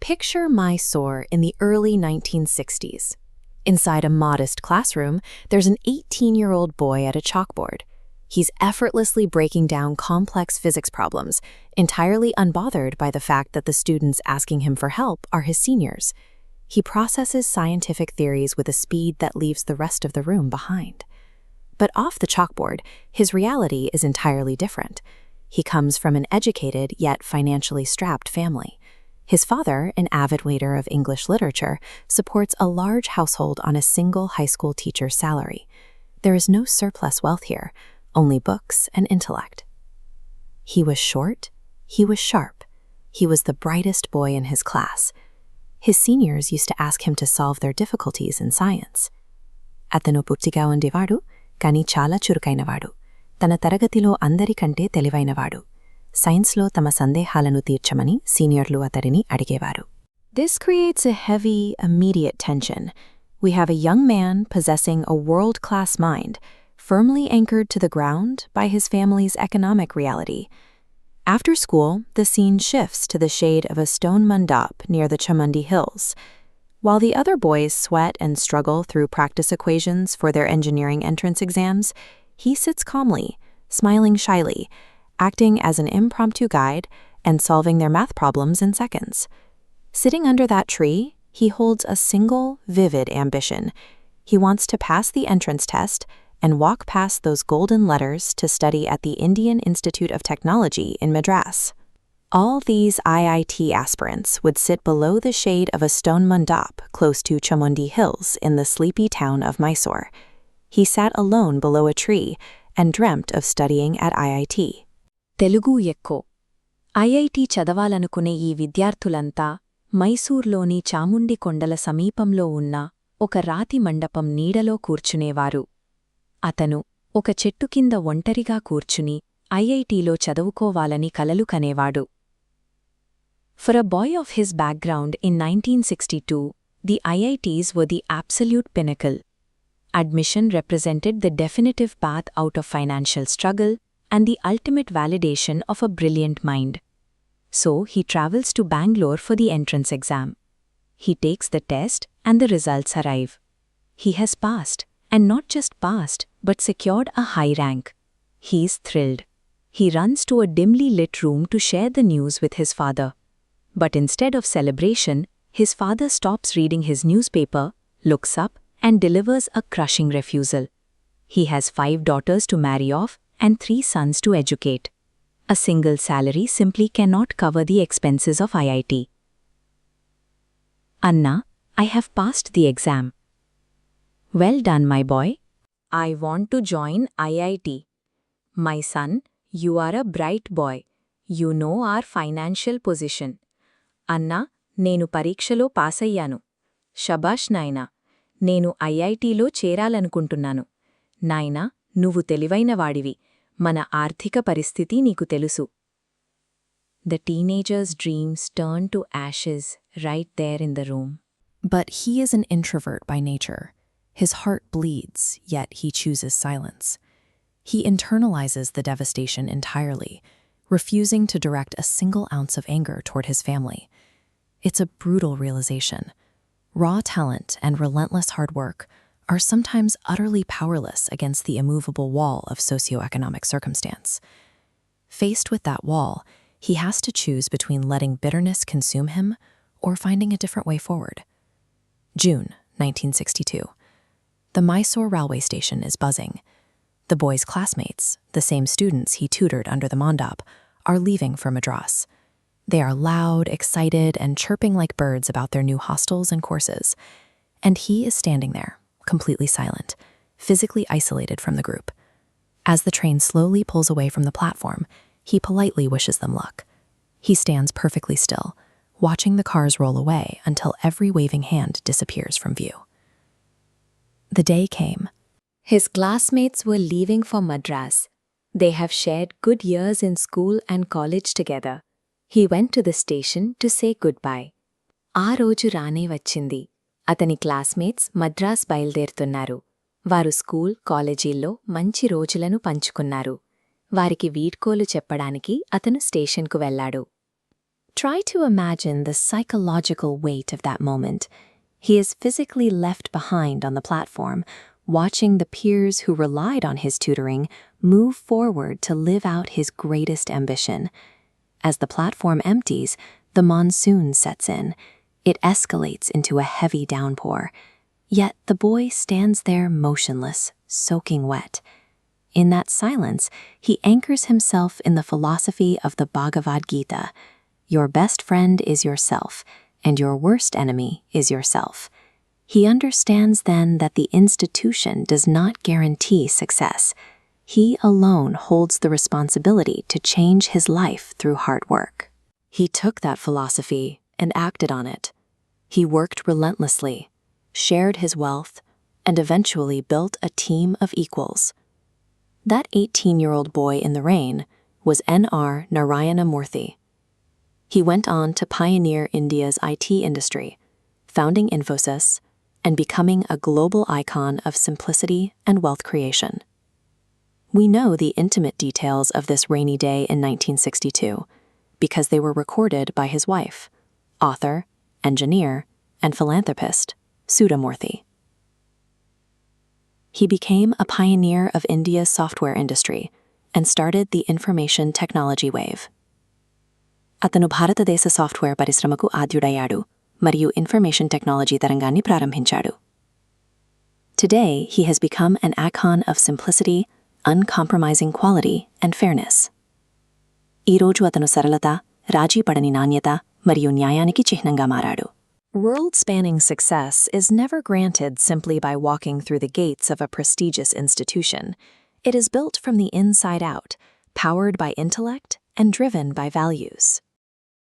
Picture Mysore in the early 1960s. Inside a modest classroom, there's an 18-year-old boy at a chalkboard. He's effortlessly breaking down complex physics problems, entirely unbothered by the fact that the students asking him for help are his seniors. He processes scientific theories with a speed that leaves the rest of the room behind. But off the chalkboard, his reality is entirely different. He comes from an educated yet financially strapped family. His father, an avid reader of English literature, supports a large household on a single high school teacher's salary. There is no surplus wealth here, only books and intellect. He was short, he was sharp, he was the brightest boy in his class. His seniors used to ask him to solve their difficulties in science. అతను పుట్టిగా ఉండేవాడు, కానీ చాలా చురుకైనవాడు. తన తరగతిలో అందరికంటే తెలివైనవాడు. సైన్స్లో తమ సందేహాలను తీర్చమని సీనియర్లు అతడిని అడిగేవారు. This creates a heavy, immediate tension. We have a young man possessing a world-class mind, firmly anchored to the ground by his family's economic reality. After school, the scene shifts to the shade of a stone mandap near the Chamundi Hills. While the other boys sweat and struggle through practice equations for their engineering entrance exams, he sits calmly, smiling shyly, acting as an impromptu guide and solving their math problems in seconds. Sitting under that tree, he holds a single, vivid ambition. He wants to pass the entrance test and walk past those golden letters to study at the Indian Institute of Technology in Madras. All these IIT aspirants would sit below the shade of a stone mandap close to Chamundi Hills in the sleepy town of Mysore. He sat alone below a tree and dreamt of studying at IIT. Telugu ఎక్కు IIT చదవాలనుకునే ఈ విద్యార్థులంతా మైసూర్లోని చాముండి కొండల సమీపంలో ఉన్న ఒక రాతి మండపం నీడలో కూర్చునేవారు. అతను ఒక చెట్టు కింద ఒంటరిగా కూర్చుని ఐఐటిలో చదువుకోవాలని కలలు కనేవాడు. For a boy of his background in 1962, the IITs were the absolute pinnacle. Admission represented the definitive path out of financial struggle and the ultimate validation of a brilliant mind. So he travels to Bangalore for the entrance exam. He takes the test and the results arrive. He has passed, and not just passed, but secured a high rank. He's thrilled. He runs to a dimly lit room to share the news with his father. But instead of celebration, his father stops reading his newspaper, looks up, and delivers a crushing refusal. He has 5 daughters to marry off and 3 sons to educate. A single salary simply cannot cover the expenses of IIT. Anna, I have passed the exam. Well done, my boy. I want to join IIT. My son, you are a bright boy. You know our financial position. Anna, నేను పరీక్షలో పాసయ్యాను. షబాష్ నాయనా, నేను ఐఐటీలో చేరాలనుకుంటున్నాను. నాయనా, నువ్వు తెలివైనవాడివి. మన ఆర్థిక పరిస్థితి నీకు తెలుసు. The teenager's dreams turn to ashes right there in the room. But he is an introvert by nature. His heart bleeds, yet he chooses silence. He internalizes the devastation entirely, refusing to direct a single ounce of anger toward his family. It's a brutal realization. Raw talent and relentless hard work are sometimes utterly powerless against the immovable wall of socioeconomic circumstance. Faced with that wall, he has to choose between letting bitterness consume him or finding a different way forward. June 1962. The Mysore railway station is buzzing. The boy's classmates, the same students he tutored under the mandap, are leaving for Madras. They are loud, excited, and chirping like birds about their new hostels and courses. And he is standing there, completely silent, physically isolated from the group. As the train slowly pulls away from the platform, he politely wishes them luck. He stands perfectly still, watching the cars roll away until every waving hand disappears from view. The day came. His classmates were leaving for Madras. They have shared good years in school and college together. He went to the station to say goodbye. ఆ రోజు రానే వచ్చింది. అతని classmates Madras బయల్దేరుతున్నారు. వారు school, కాలేజీల్లో మంచి రోజులను పంచుకున్నారు. వారికి వీడ్కోలు చెప్పడానికి అతను స్టేషన్కు వెళ్లాడు. Try to imagine the psychological weight of that moment. He is physically left behind on the platform, watching the peers who relied on his tutoring move forward to live out his greatest ambition. As the platform empties, the monsoon sets in. It escalates into a heavy downpour. Yet the boy stands there motionless, soaking wet. In that silence, he anchors himself in the philosophy of the Bhagavad Gita. Your best friend is yourself, and your worst enemy is yourself. He understands then that the institution does not guarantee success. He alone holds the responsibility to change his life through hard work. He took that philosophy and acted on it. He worked relentlessly, shared his wealth, and eventually built a team of equals. That 18-year-old boy in the rain was Narayana Murthy. He went on to pioneer India's IT industry, founding Infosys, and becoming a global icon of simplicity and wealth creation. We know the intimate details of this rainy day in 1962 because they were recorded by his wife, author, engineer, and philanthropist, Sudha Murthy. He became a pioneer of India's software industry and started the information technology wave. అతను భారతదేశ software పరిశ్రమకు ఆద్యుడయ్యాడు మరియు information technology తరంగాన్ని ప్రారంభించాడు. Today, he has become an icon of simplicity, uncompromising quality, and fairness. ఈ రోజు అతను సరళత, రాజీ పడని నాణ్యత మరియు న్యాయానికి చిహ్నంగా మారాడు. World-spanning success is never granted simply by walking through the gates of a prestigious institution. It is built from the inside out, powered by intellect and driven by values.